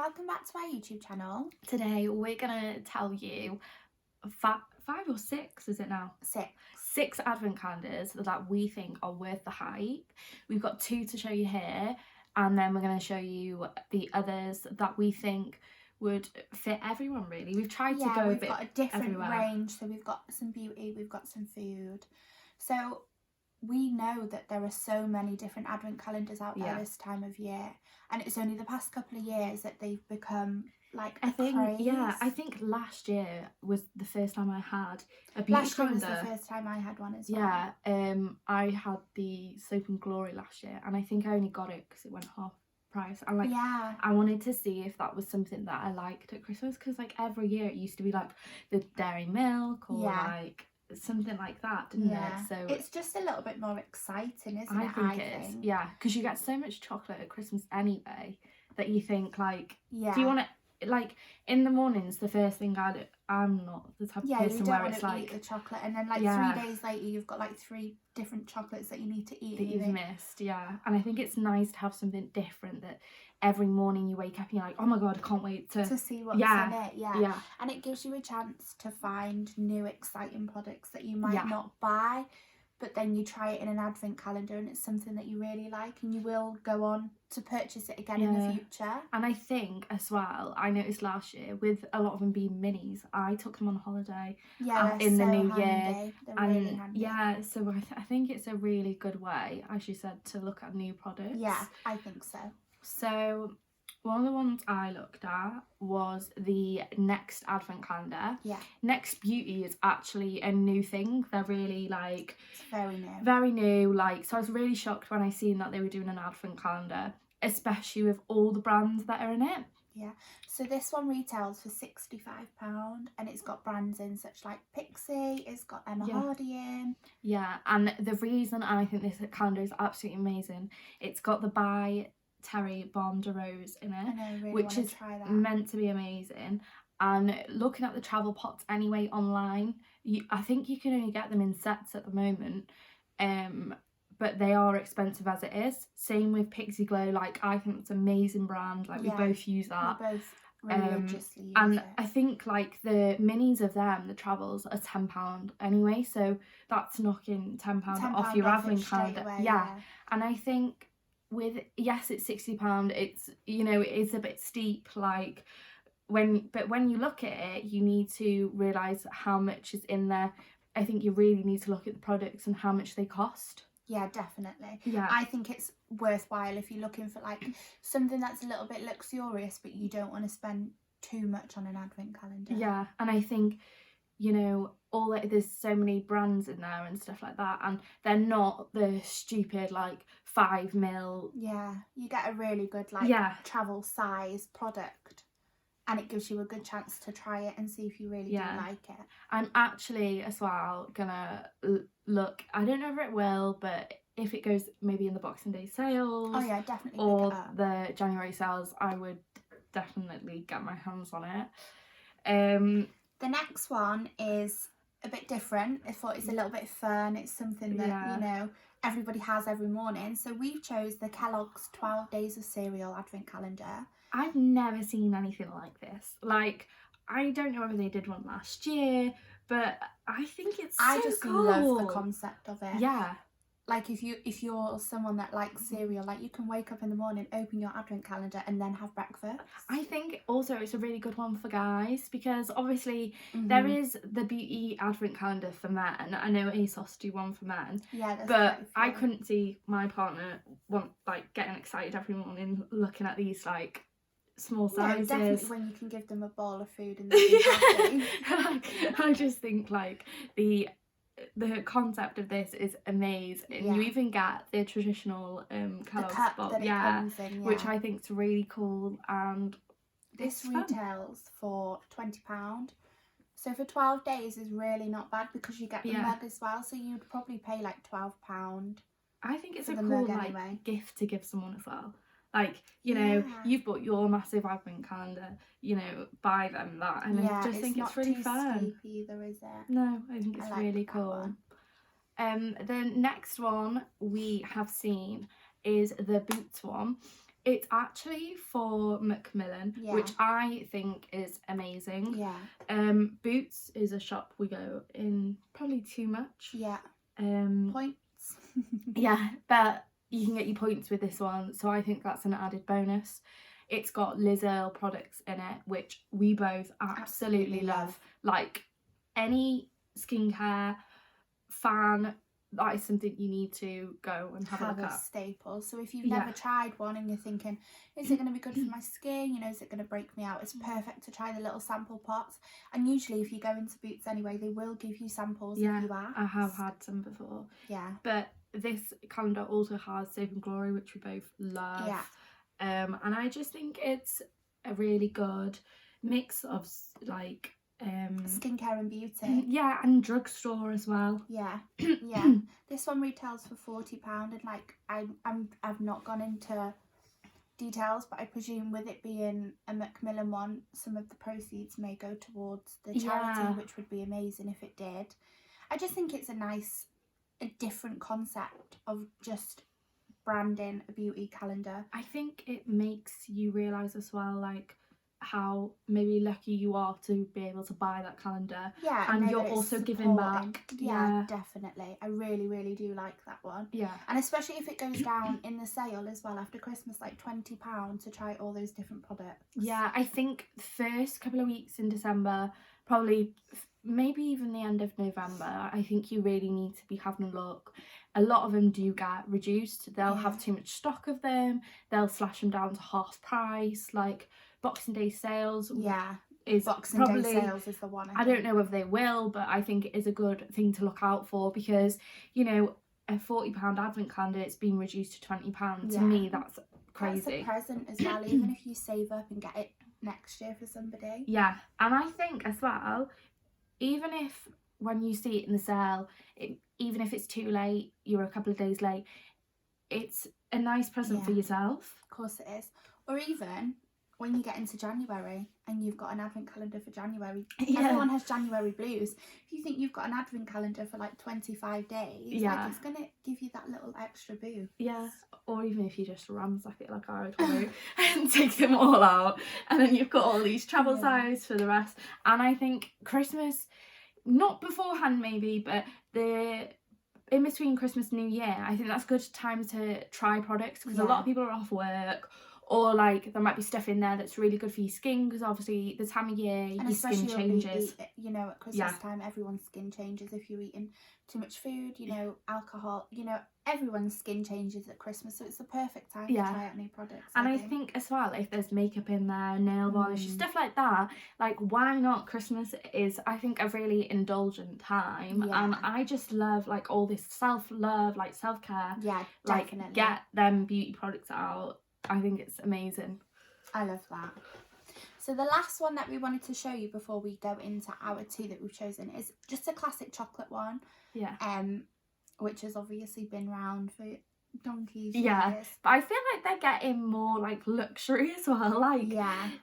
welcome back to our YouTube channel. Today we're gonna tell you five or six, is it now? Six advent calendars that we think are worth the hype. We've got 2 to show you here, and then we're gonna show you the others that we think would fit everyone really. We've tried to go a bit we've got a different everywhere. range, so we've got some beauty, we've got some food. So we know that there are so many different advent calendars out there this time of year, and it's only the past couple of years that they've become like a craze. I think last year was the first time I had a beauty calendar. Last year was the first time I had one as well. I had the Soap and Glory last year, and I think I only got it because it went half price, and I wanted to see if that was something that I liked at Christmas, because like every year it used to be like the dairy milk or like something like that, didn't it? So it's just a little bit more exciting, isn't it? I think it is. Yeah, because you get so much chocolate at Christmas anyway that you think like, do you want to, like, in the mornings, the first thing I'm not the type of person where it's like eat the chocolate, and then like 3 days later you've got like 3 different chocolates that you need to eat that you've missed. And I think it's nice to have something different, that every morning you wake up and you're like, oh my god, I can't wait to see what's in it. And it gives you a chance to find new exciting products that you might not buy, but then you try it in an advent calendar and it's something that you really like, and you will go on to purchase it again in the future. And I think as well, I noticed last year with a lot of them being minis, I took them on holiday in the new year. They're really handy. So I think it's a really good way, as you said, to look at new products. Yeah, I think so. So one of the ones I looked at was the Next advent calendar. Next Beauty is actually a new thing. They're really like, it's very new. Very new. Like, so I was really shocked when I seen that they were doing an advent calendar, especially with all the brands that are in it. So this one retails for £65, and it's got brands in such like Pixie, it's got Emma Hardy in. And the reason I think this calendar is absolutely amazing, it's got the By Terry Balm de Rose in it, which is meant to be amazing. And looking at the travel pots anyway online, I think you can only get them in sets at the moment, but they are expensive as it is. Same with Pixie Glow. Like, I think it's an amazing brand. Like, we both use that. We both religiously use and it. I think like the minis of them, the travels, are £10 anyway, so that's knocking £10 off your advent calendar. And I think with it's £60, it's, you know, it's a bit steep, like when you look at it, you need to realise how much is in there. I think you really need to look at the products and how much they cost. Yeah, definitely. I think it's worthwhile if you're looking for like something that's a little bit luxurious, but you don't want to spend too much on an advent calendar. And I think, you know, there's so many brands in there and stuff like that, and they're not the stupid like 5ml. You get a really good like travel size product, and it gives you a good chance to try it and see if you really do like it. I'm actually as well gonna look, I don't know if it will, but if it goes maybe in the Boxing Day sales, definitely, or the January sales, I would definitely get my hands on it. The next one is a bit different. I thought it's a little bit fun. It's something that, you know, everybody has every morning. So we've chose the Kellogg's 12 Days of Cereal Advent Calendar. I've never seen anything like this. Like, I don't know whether they did one last year, but I think it's so cool. I just love the concept of it. Like, if you're someone that likes cereal, like, you can wake up in the morning, open your advent calendar, and then have breakfast. I think also it's a really good one for guys, because obviously there is the beauty advent calendar for men. I know ASOS do one for men, but I couldn't see my partner getting excited every morning looking at these like small sizes. No, definitely when you can give them a bowl of food and they'll be happy. I just think like the concept of this is amazing. You even get the traditional Kellogg's box, which I think is really cool, and this retails for £20. So for 12 days is really not bad, because you get the mug as well, so you'd probably pay like £12. I think it's a cool like gift to give someone as well. Like, you know, you've bought your massive advent calendar, you know, buy them that, and I just think it's really fun. It's not too steep either, is it? No, I think it's really cool. The next one we have seen is the Boots one. It's actually for Macmillan, which I think is amazing. Yeah. Boots is a shop we go in probably too much. Yeah. Points. Yeah, but you can get your points with this one, so I think that's an added bonus. It's got Liz Earle products in it, which we both absolutely love. Like, any skincare fan, that is something you need to go and have a look at. Staple. So if you've never tried one and you're thinking, is it going to be good for my skin? You know, is it going to break me out? It's perfect to try the little sample pots. And usually if you go into Boots anyway, they will give you samples if you ask. I have had some before. Yeah. But this calendar also has Soap and Glory, which we both love. Yeah. And I just think it's a really good mix of like skincare and beauty. Yeah, and drugstore as well. Yeah. Yeah. This one retails for £40, and like I've not gone into details, but I presume with it being a Macmillan one, some of the proceeds may go towards the charity, which would be amazing if it did. I just think it's a different concept of just branding a beauty calendar. I think it makes you realise as well, like, how maybe lucky you are to be able to buy that calendar. Yeah, and you're also giving back. Yeah, definitely. I really, really do like that one. Yeah. And especially if it goes down in the sale as well after Christmas, like £20 to try all those different products. Yeah, I think the first couple of weeks in December, probably maybe even the end of November, I think you really need to be having a look. A lot of them do get reduced. They'll have too much stock of them. They'll slash them down to half price. Like, Boxing Day sales is Boxing Day sales is the one. I don't know if they will, but I think it is a good thing to look out for, because, you know, a £40 advent calendar, it's been reduced to £20. To me, that's crazy. That's a present as well, even if you save up and get it next year for somebody. Yeah, and I think as well, even if when you see it in the sale, even if it's too late, you're a couple of days late, it's a nice present for yourself. Of course it is. Or even when you get into January and you've got an advent calendar for January, everyone has January blues. If you think you've got an advent calendar for like 25 days, like, it's going to give you that little extra boost. Yeah, or even if you just ransack it like I would do and take them all out, and then you've got all these travel size for the rest. And I think Christmas, not beforehand maybe, but in between Christmas and New Year, I think that's a good time to try products, because a lot of people are off work, or like there might be stuff in there that's really good for your skin, because obviously the time of year your skin changes. You know, at Christmas time everyone's skin changes if you're eating too much food, you know, alcohol, you know, everyone's skin changes at Christmas, so it's the perfect time to try out new products. And I think as well, if there's makeup in there, nail varnish, stuff like that, like, why not? Christmas is, I think, a really indulgent time, and I just love like all this self-love, like self-care. Yeah, like, definitely. get them beauty products out. I think it's amazing. I love that. So the last one that we wanted to show you before we go into our two that we've chosen is just a classic chocolate one. Yeah. Which has obviously been around for donkey's years. But I feel like they're getting more like luxury as well. Like,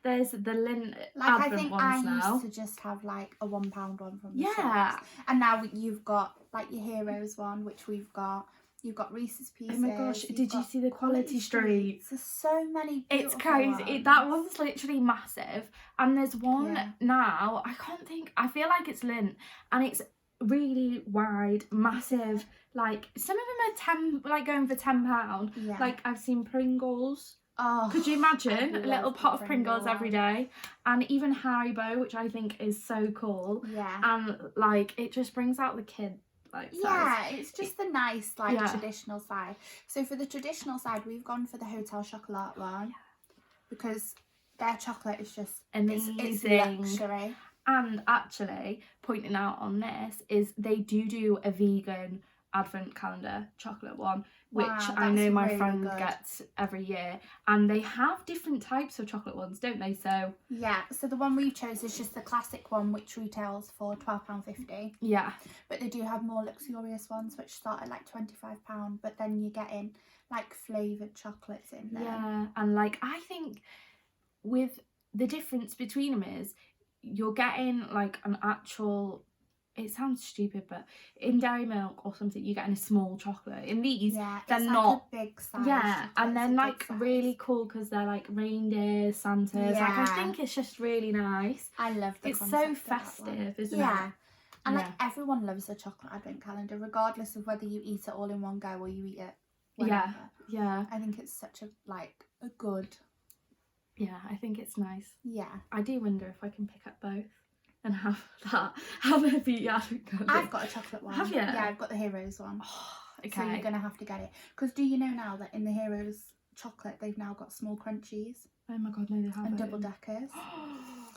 there's the Lint advent ones now. I used to just have like a £1 one from the shops. And now you've got like your Heroes one, which we've got. You've got Reese's Pieces. Oh my gosh, did you see the Quality Streets? There's so many beautiful It's crazy. ones. That one's literally massive. And there's one now, I feel like it's Lint, and it's really wide, massive. Like, some of them are going for £10. Yeah. Like, I've seen Pringles. Oh, could you imagine a little pot of Pringles every day? And even Haribo, which I think is so cool. Yeah. And like, it just brings out the kid. Like, it's just the nice traditional side. So for the traditional side, we've gone for the Hotel Chocolat one, because their chocolate is just amazing. It's luxury. And actually, pointing out on this is they do a vegan advent calendar chocolate one, which I know my really friend gets every year, and they have different types of chocolate ones, don't they? So so the one we chose is just the classic one, which retails for £12.50. But they do have more luxurious ones which start at like £25, but then you're getting like flavoured chocolates in there. And like, I think with the difference between them is you're getting like an actual it sounds stupid, but in dairy milk or something, you get in a small chocolate. In these, they're it's not like a big size. Yeah, and they're like really cool because they're like reindeers, Santas. Like, I think it's just really nice. I love the concept. It's so festive, isn't it? Yeah. And like everyone loves a chocolate advent calendar, regardless of whether you eat it all in one go or you eat it whenever. Yeah. I think it's such a good. Yeah, I think it's nice. Yeah. I do wonder if I can pick up both and have a beauty advent calendar. I've got a chocolate one. Have you? Yeah, I've got the Heroes one. Oh, okay. So you're gonna have to get it. Because do you know now that in the Heroes chocolate they've now got small crunchies? Oh my god, no, they haven't. And double deckers.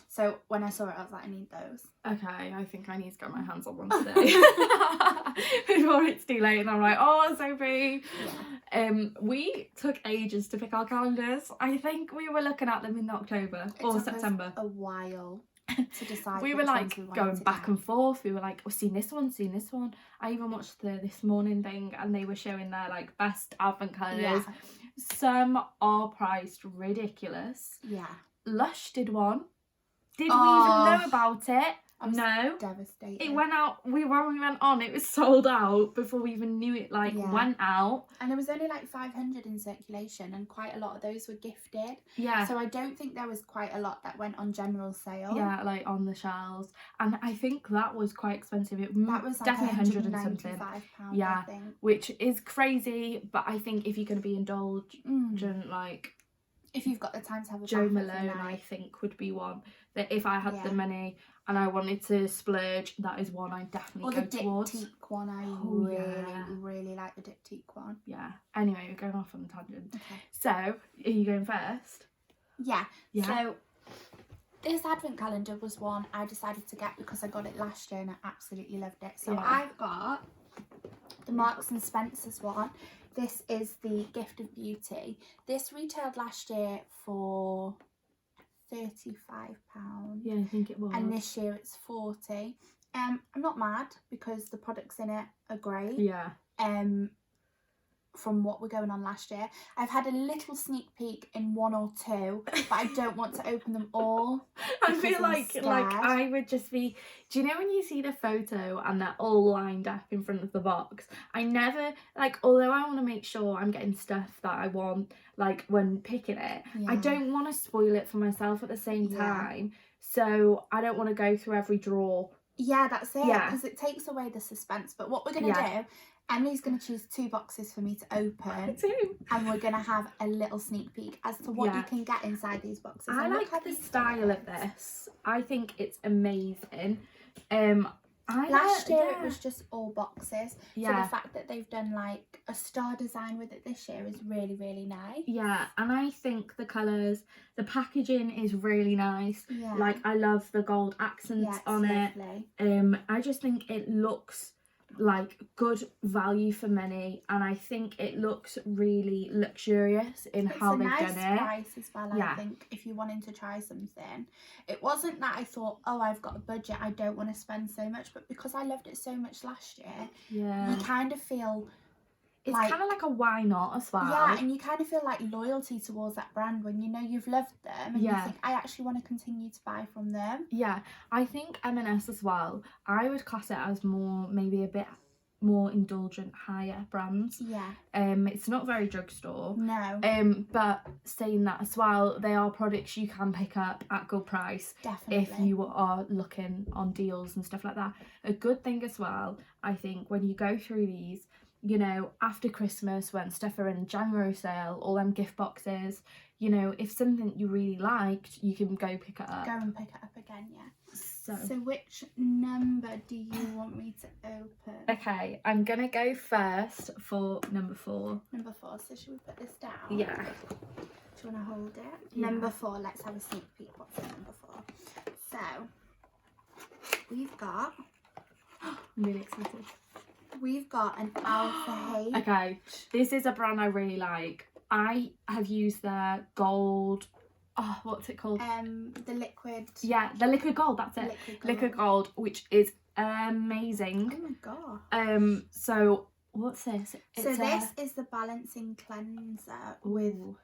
So when I saw it, I was like, I need those. Okay, I think I need to get my hands on one today before it's too late. And I'm like, oh, Sophie. Yeah. We took ages to pick our calendars. I think we were looking at them in October or September. A while to decide. We were like going back and forth. We were like, oh, seen this one. I even watched the This Morning thing, and they were showing their like best advent calendars. Yeah. Some are priced ridiculous. Yeah. Lush did one. Did we even know about it? No. Devastated. It went out. When we went on, it was sold out before we even knew it. Went out. And there was only like 500 in circulation, and quite a lot of those were gifted. Yeah. So I don't think there was quite a lot that went on general sale. Yeah, like on the shelves, and I think that was quite expensive. That was like definitely 100 and something. Yeah, I think. Which is crazy. But I think if you're going to be indulgent, like. If you've got the time to have a Joe Malone, I think would be one that if I had the money and I wanted to splurge, that is one I definitely go towards. Or the Diptyque one, I really like the Diptyque one. Yeah. Anyway, we're going off on a tangent. Okay. So, are you going first? Yeah. So, this advent calendar was one I decided to get because I got it last year and I absolutely loved it. So I've got the Marks and Spencer's one. This is the Gift of Beauty. This retailed last year for £35. Yeah, I think it was. And this year it's 40. I'm not mad because the products in it are great. Yeah. From what we're going on last year. I've had a little sneak peek in one or two, but I don't want to open them all. I feel like I would just be, do you know when you see the photo and they're all lined up in front of the box? I never, although I want to make sure I'm getting stuff that I want, when picking it, I don't want to spoil it for myself at the same time. So I don't want to go through every drawer. Yeah, that's it. Because it takes away the suspense. But what we're going to do, Emily's going to choose 2 boxes for me to open. 2. And we're going to have a little sneak peek as to what you can get inside these boxes. I like the style of this. I think it's amazing. Last year it was just all boxes. So the fact that they've done a star design with it this year is really, really nice. Yeah, and I think the colours, the packaging is really nice. Yeah. I love the gold accents on lovely. It. I just think it looks good value for money, and I think it looks really luxurious in how they've done it. It's a nice price as well, I think, if you're wanting to try something. It wasn't that I thought, oh, I've got a budget, I don't want to spend so much, but because I loved it so much last year, you kind of feel it's kind of like a why not as well. Yeah, and you kind of feel loyalty towards that brand when you know you've loved them and you think, I actually want to continue to buy from them. Yeah, I think M&S as well, I would class it as maybe a bit more indulgent, higher brands. Yeah. It's not very drugstore. No. But saying that as well, they are products you can pick up at good price. Definitely. If you are looking on deals and stuff like that. A good thing as well, I think, when you go through these, after Christmas when stuff are in January sale, all them gift boxes, if something you really liked, you can go pick it up. Go and pick it up again, So which number do you want me to open? Okay, I'm going to go first for number 4. Number 4, so should we put this down? Yeah. Do you want to hold it? Yeah. Number 4, let's have a sneak peek. What's in number 4? So, we've got... I'm really excited. We've got an Alpha H. Okay, this is a brand I really like. I have used their gold... Oh, what's it called? The liquid. Yeah, the liquid gold, that's it. Liquid gold, which is amazing. Oh my god. So what's this? This is the balancing cleanser with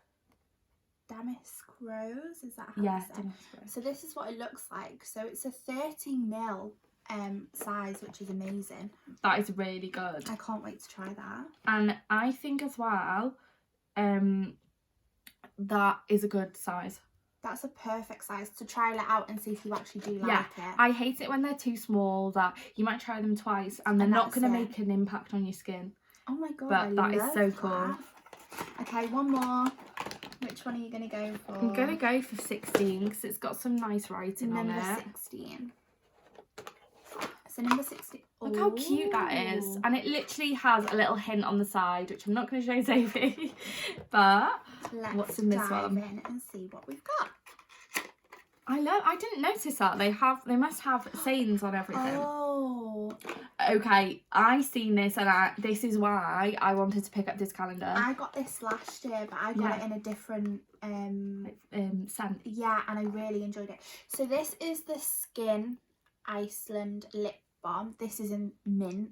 damask rose. Is that how damask rose. So this is what it looks like. So it's a 30ml size, which is amazing. That is really good. I can't wait to try that. And I think as well, that is a good size. That's a perfect size to try it out and see if you actually do like it. I hate it when they're too small, that you might try them twice and they're not going to make an impact on your skin. Oh my god, but that is so cool. Okay, one more. Which one are you going to go for? I'm going to go for 16 because it's got some nice writing on it. Number 16. So number 16. Look how cute that is. And it literally has a little hint on the side, which I'm not going to show Sophie. But what's in this one? Let's dive in and see what we've got. I didn't notice that. They must have sayings on everything. Oh. Okay, I seen this and this is why I wanted to pick up this calendar. I got this last year, but I got it in a different scent. Yeah, and I really enjoyed it. So this is the Skin Iceland Lip Balm. This is in mint,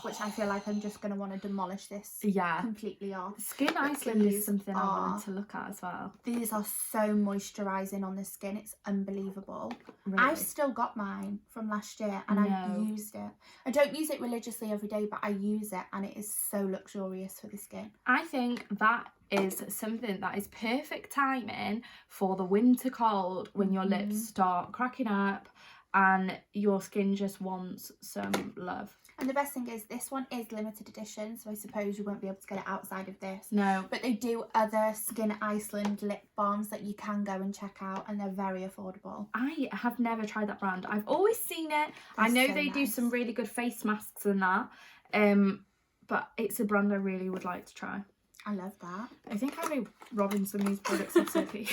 which I feel like I'm just going to want to demolish this completely off. Skin Iceland is something I wanted to look at as well. These are so moisturising on the skin. It's unbelievable. Really? I've still got mine from last year and I've used it. I don't use it religiously every day, but I use it and it is so luxurious for the skin. I think that is something that is perfect timing for the winter cold when your lips start cracking up and your skin just wants some love. And the best thing is this one is limited edition, so I suppose you won't be able to get it outside of this. No. But they do other Skin Iceland lip balms that you can go and check out, and they're very affordable. I have never tried that brand. I've always seen it. I know they do some really good face masks and that, but it's a brand I really would like to try. I love that. I think I may be robbing some of these products off Sophie.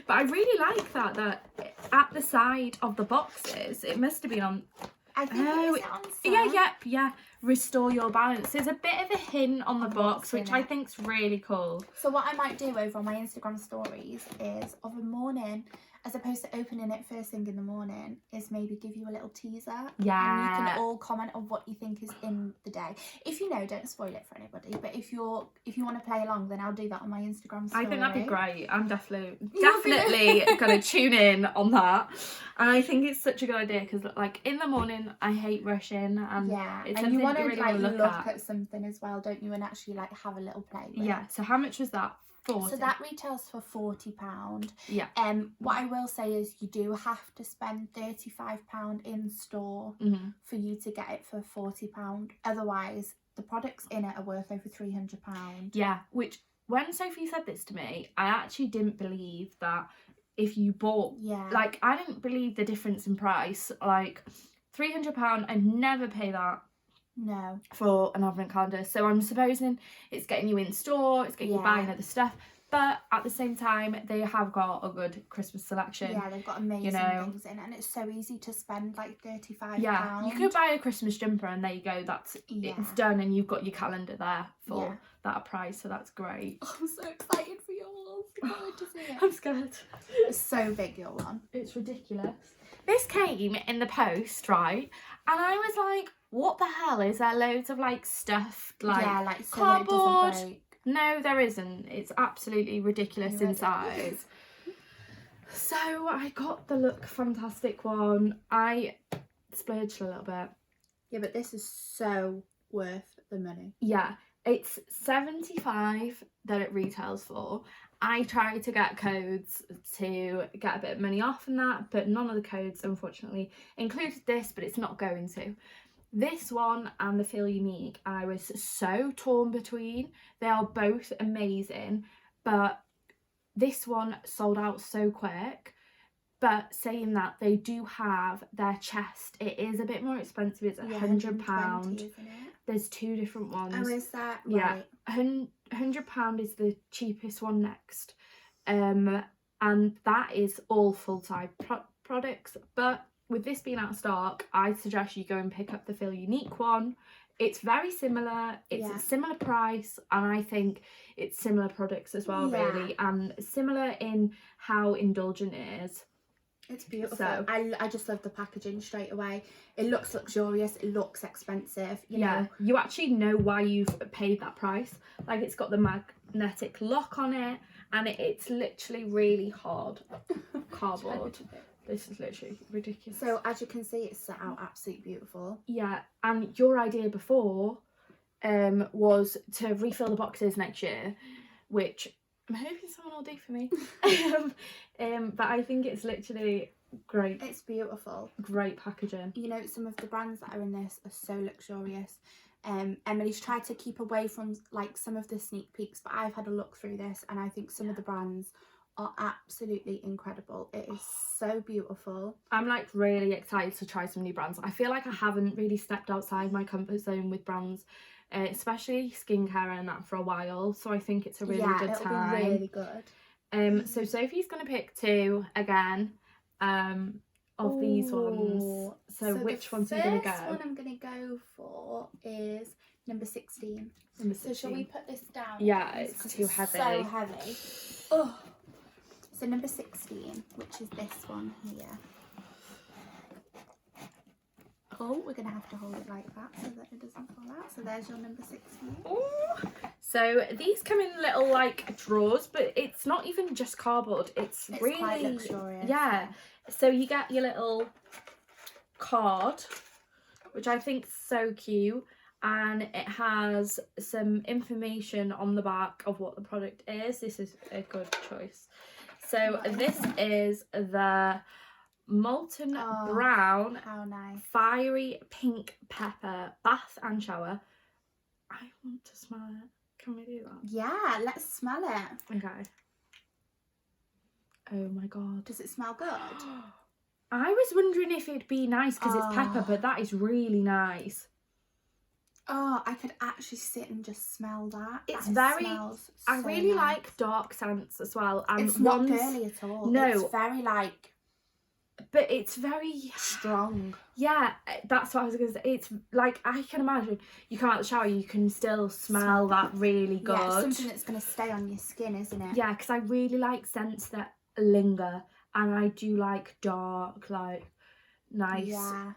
But I really like that at the side of the boxes, it must have been on... I think it is on sale. Yeah. Restore your balance. There's a bit of a hint on the box, which I think's really cool. So what I might do over on my Instagram stories is of a morning, as opposed to opening it first thing in the morning, is maybe give you a little teaser. Yeah. And you can all comment on what you think is in the day. If you know, don't spoil it for anybody. But if you want to play along, then I'll do that on my Instagram story. I think that'd be great. I'm definitely going to tune in on that. And I think it's such a good idea because, like, in the morning, I hate rushing. And it's and you want to really like look at something as well, don't you? And actually like have a little play with. Yeah. So how much was that? 40. So that retails for £40. Yeah. What I will say is you do have to spend £35 in store for you to get it for £40. Otherwise, the products in it are worth over £300. Yeah. Which when Sophie said this to me, I actually didn't believe that if you bought. Yeah. Like I didn't believe the difference in price. Like £300, I'd never pay that. No. For an advent calendar. So I'm supposing it's getting you in store, it's getting you buying other stuff. But at the same time, they have got a good Christmas selection. Yeah, they've got amazing things in, and it's so easy to spend like £35. Yeah, you could buy a Christmas jumper and there you go, it's done and you've got your calendar there for that price, so that's great. Oh, I'm so excited for yours. I can't wait to see it. I'm scared. It's so big, your one. It's ridiculous. This came in the post, right? And I was like, what the hell? Is there loads of like stuffed like so cardboard? It doesn't break. No, there isn't. It's absolutely ridiculous in size. So I got the Look Fantastic one. I splurged a little bit. Yeah, but this is so worth the money. Yeah, it's $75 that it retails for. I tried to get codes to get a bit of money off and that, but none of the codes unfortunately included this, but it's not going to. This one and the Feel Unique, I was so torn between. They are both amazing, but this one sold out so quick. But saying that, they do have their chest. It is a bit more expensive. It's £100. Isn't it? There's two different ones. Oh, is that right? Yeah, £100 is the cheapest one next. And that is all full-time products, but with this being out of stock, I suggest you go and pick up the Feel Unique one. It's very similar, it's a similar price, and I think it's similar products as well, really, and similar in how indulgent it is. It's beautiful. So, I just love the packaging straight away. It looks luxurious, it looks expensive, you know. You actually know why you've paid that price. Like, it's got the magnetic lock on it, and it's literally really hard cardboard. This is literally ridiculous. So as you can see, it's set out absolutely beautiful. Yeah, and your idea before was to refill the boxes next year, which I'm hoping someone will do for me. But I think it's literally great. It's beautiful. Great packaging. You know, some of the brands that are in this are so luxurious. Emily's tried to keep away from like some of the sneak peeks, but I've had a look through this and I think some of the brands are absolutely incredible. It is so beautiful. I'm like really excited to try some new brands. I feel like I haven't really stepped outside my comfort zone with brands, especially skincare and that, for a while, so I think it's a really good time. Be really good. So Sophie's gonna pick 2 again of these ones. So which ones are you gonna go? The first one I'm gonna go for is number 16. So shall we put this down? Yeah, it's too heavy. So heavy. Oh. So number 16, which is this one here. Oh, we're going to have to hold it like that so that it doesn't fall out. So there's your number 16. Ooh. So these come in little like drawers, but it's not even just cardboard. It's really quite luxurious. Yeah. So you get your little card, which I think is so cute. And it has some information on the back of what the product is. This is a good choice. So this is the molten brown, how nice, fiery pink pepper bath and shower. I want to smell it. Can we do that? Yeah, let's smell it. Okay. Oh my god. Does it smell good? I was wondering if it'd be nice because it's pepper, but that is really nice. Oh, I could actually sit and just smell that. It's I really like dark scents as well. And it's not girly at all. No. It's very like... But it's very... strong. Yeah, that's what I was going to say. It's like, I can imagine you come out of the shower, you can still smell that really good. Yeah, it's something that's going to stay on your skin, isn't it? Yeah, because I really like scents that linger. And I do like dark, like, nice... Yeah.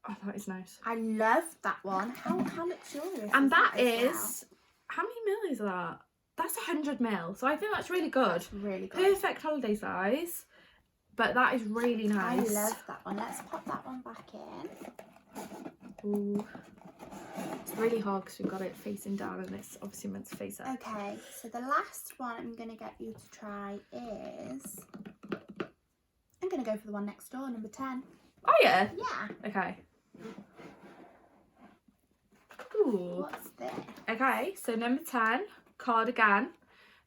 Oh, that is nice. I love that one. How luxurious. And that is, how many mil is that? That's 100 mil. So I think that's really good. That's really good. Perfect holiday size. But that is really nice. I love that one. Let's pop that one back in. Ooh. It's really hard because we've got it facing down and it's obviously meant to face up. Okay, so the last one I'm going to get you to try is... I'm going to go for the one next door, number 10. Oh, yeah? Yeah. Okay. Ooh. What's this? Okay, so number 10, cardigan.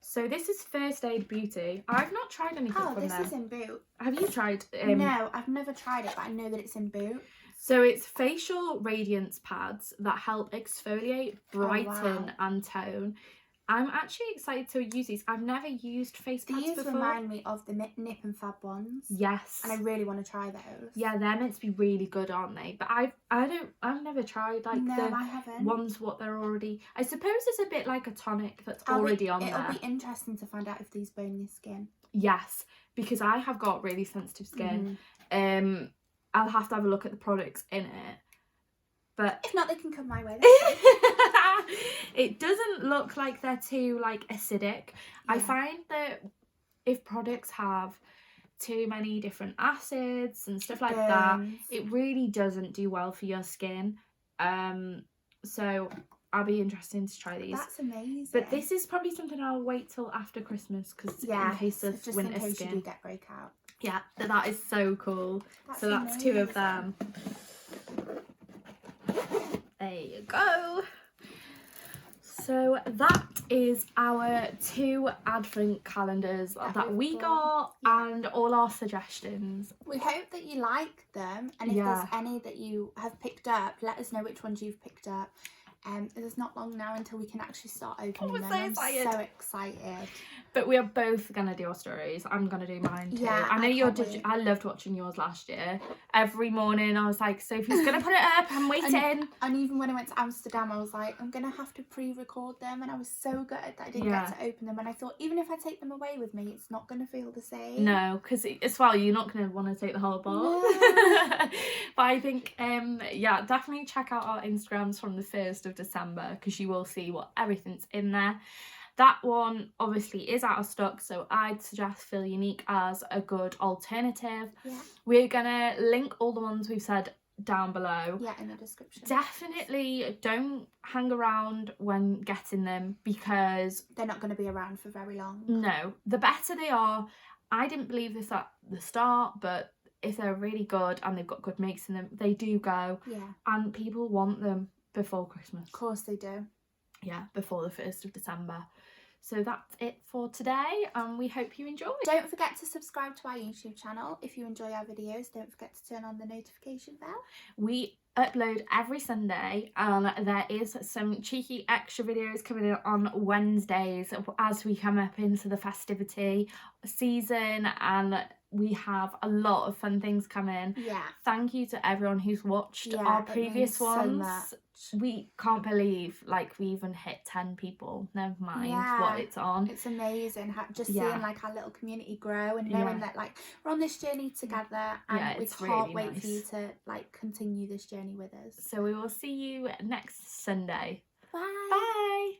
So this is First Aid Beauty. I've not tried anything from them. Oh, this is in Boot. Have you tried? No, I've never tried it, but I know that it's in Boot. So it's facial radiance pads that help exfoliate, brighten and tone. I'm actually excited to use these. I've never used face pads before. These remind me of the Nip and Fab ones. Yes. And I really want to try those. Yeah, they're meant to be really good, aren't they? But I've never tried like I haven't. Ones what they're already. I suppose it's a bit like a tonic that's already on there. It'll be interesting to find out if these burn your skin. Yes, because I have got really sensitive skin. I'll have to have a look at the products in it. But if not, they can come my way. It doesn't look like they're too like acidic. Yeah. I find that if products have too many different acids and stuff like that, it really doesn't do well for your skin. So I'll be interested to try these. That's amazing. But this is probably something I'll wait till after Christmas because in case of just winter in case skin. You do get breakout. Yeah, that is so cool. So that's amazing. 2 of them. There you go. So that is our 2 advent calendars that we got and all our suggestions. We hope that you like them, and if there's any that you have picked up, let us know which ones you've picked up. There's not long now until we can actually start opening them. I'm so excited. But we are both gonna do our stories. I'm gonna do mine too. Yeah, I know I loved watching yours last year. Every morning I was like, Sophie's gonna put it up. I'm waiting. And even when I went to Amsterdam, I was like, I'm gonna have to pre-record them, and I was so gutted that I didn't get to open them. And I thought, even if I take them away with me, it's not gonna feel the same. No, because as well, you're not gonna want to take the whole box. No. But I think, definitely check out our Instagrams from the 1st of December because you will see what everything's in there. That one obviously is out of stock, so I'd suggest Feel Unique as a good alternative. Yeah. We're gonna link all the ones we've said down below. Yeah, in the description. Definitely don't hang around when getting them, because they're not going to be around for very long. No, the better they are. I didn't believe this at the start, but if they're really good and they've got good makes in them, they do go. Yeah. And people want them before Christmas. Of course they do. Yeah, before the 1st of December. So that's it for today, and we hope you enjoy. Don't forget to subscribe to our YouTube channel. If you enjoy our videos, don't forget to turn on the notification bell. We upload every Sunday, and there is some cheeky extra videos coming in on Wednesdays as we come up into the festivity season, and we have a lot of fun things coming. Yeah. Thank you to everyone who's watched our previous ones. So we can't believe we even hit 10 people, never mind what it's on. It's amazing just seeing our little community grow and knowing that we're on this journey together, and we can't wait for you to continue this journey with us. So we will see you next Sunday. Bye. Bye.